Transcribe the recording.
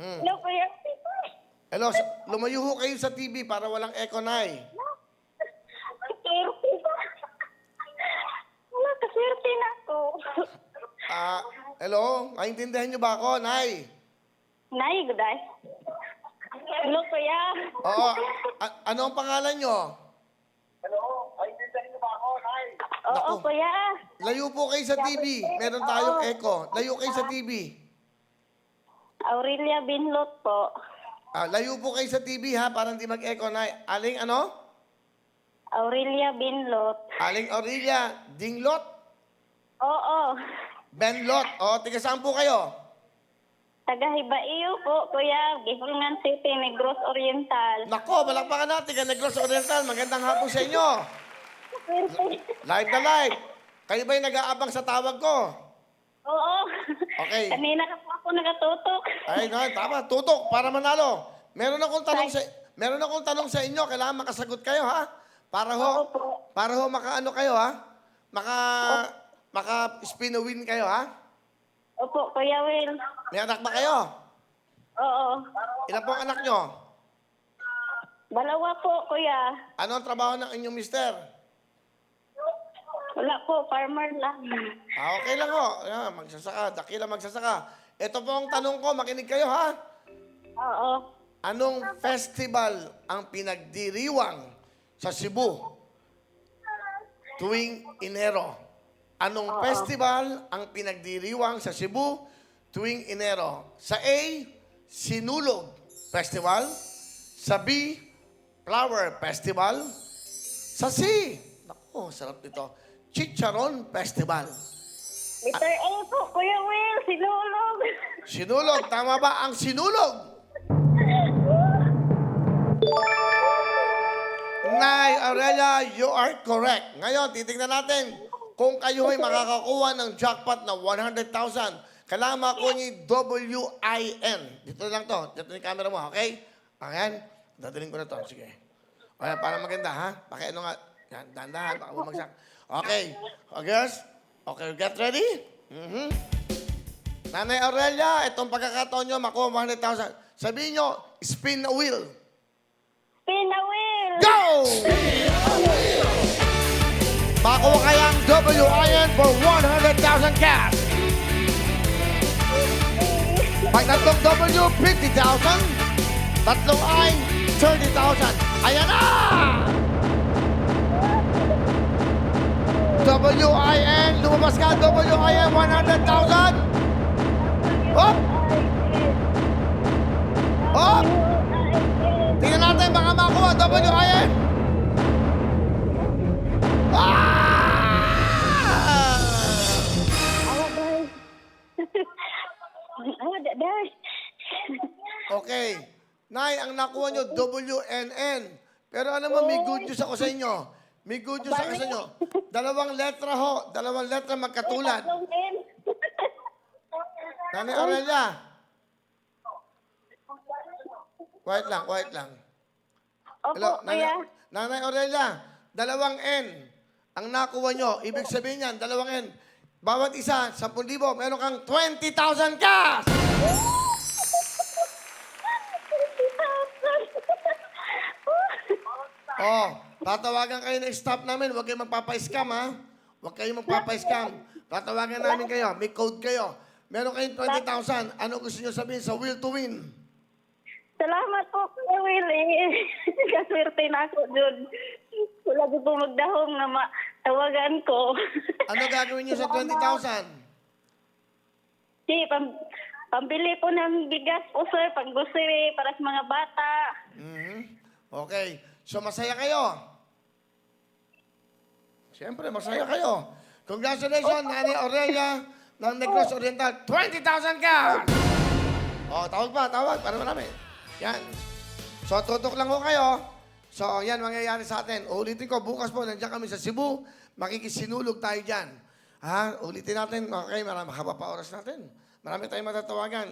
Hello, Kuya. Hello, lumayo ho kayo sa TV para walang echo, Nay. Kaswerte ba? Wala, kaswerte na ako. Hello, maintindihan niyo ba ako, Nay? Nay, guday. Hello, Kuya. Oo, ano ang pangalan niyo? Oo, Naku. Kuya. Layo po kayo sa TV. Meron tayong echo. Layo kayo sa TV. Aurelia Binlot po. Layo po kayo sa TV, ha, para hindi mag-echo, Nay. Aling ano? Aurelia Binlot. Aling Aurelia Dinglot? Oo. Benlot? O, tiga saan po kayo? Taga Hibaiyo po, Kuya. Gihulngan City, Negros Oriental. Nako, balakpakan natin. Tiga Negros Oriental. Magandang hapon sa inyo. Live na live. Kayo ba'y nag-aabang sa tawag ko? Oo. Okay. Kanina ka po ako nagatutok. Ay, no, tama. Tutok para manalo. Meron akong tanong sa inyo. Kailangan makasagot kayo, ha? Para ho makaano kayo, ha? Maka spin a win kayo, ha? Opo, Kuya Will. May anak ba kayo? Oo. Ilan pong anak nyo? Dalawa po, Kuya. Ano ang trabaho ng inyong mister? Wala po, farmer lang. Okay lang ho. Magsasaka. Dakila magsasaka. Ito po ang tanong ko. Makinig kayo, ha? Oo. Anong festival ang pinagdiriwang sa Cebu tuwing Enero? Anong festival ang pinagdiriwang sa Cebu tuwing Enero? Sa A, Sinulog Festival. Sa B, Flower Festival. Sa C, naku, sarap nito, Chicharon Festival. Letter A po, Kuya Will. Sinulog. Sinulog, tama ba ang sinulog? Nay Aurelia, you are correct. Ngayon, titignan natin kung kayo ay makakakuha ng jackpot na 100,000. Kailangan makakuha niyo yung WIN. Dito lang to. Dito yung camera mo, okay? Ayan. Dadaling ko na to. Sige. Ayan, para maganda, ha? Pakiano nga. Yan, dahan-dahan. Baka bumagsak. Okay. Okay, girls? Okay, get ready? Nanay Aurelia, itong pagkakataon nyo, makuha 100,000. Sabihin nyo, spin a wheel. Spin a wheel. Go! Makuha kayang WIN for 100,000 cash. Pag tatlong W, 50,000. Tatlong I, 30,000. Ayan na! WIN, lumabas ka, WIN, 100,000. Hop! Hop! Tingnan natin, baka makuha, WIN. Okay. Nay, ang nakuha nyo, WNN. Pero ano mo, may good news ako sa inyo. May good news ako sa inyo. Dalawang letra ho. Dalawang letra magkatulad. Nanay Aurelia. Quiet lang, quiet lang. Opo, Kuya. Nanay Aurelia, dalawang N. Ang nakuha nyo, ibig sabihin yan, dalawang N. Bawat isa, 10,000, meron kang 20,000 cash! Oh, tatawagan kayo ng staff namin. Huwag kayong magpapa-scam, ha? Huwag kayong magpapa-scam. Tatawagan namin kayo. May code kayo. Meron kayong 20,000. Ano gusto nyo sabihin sa will to win? Salamat po, Kuya Will. Kaswerte na ako, Jud. Wala ko po magdahong na matawagan ko. Ano gagawin nyo sa 20,000? Si, pambili po ng bigas po, sir. Pang-grocery para sa mga bata. Okay. So, masaya kayo? Siyempre, masaya kayo. Congratulations, Nanay Aurelia ng Negros Oriental. 20,000 cash! Oh, tawag pa, tawag. Para marami. Yan. So, tutok lang ko kayo. So, yan mangyayari sa atin. Ulitin ko, bukas po, nandiyan kami sa Cebu. Makikisinulog tayo dyan. Ha? Ulitin natin. Okay, marami. Haba pa oras natin. Marami tayong matatawagan.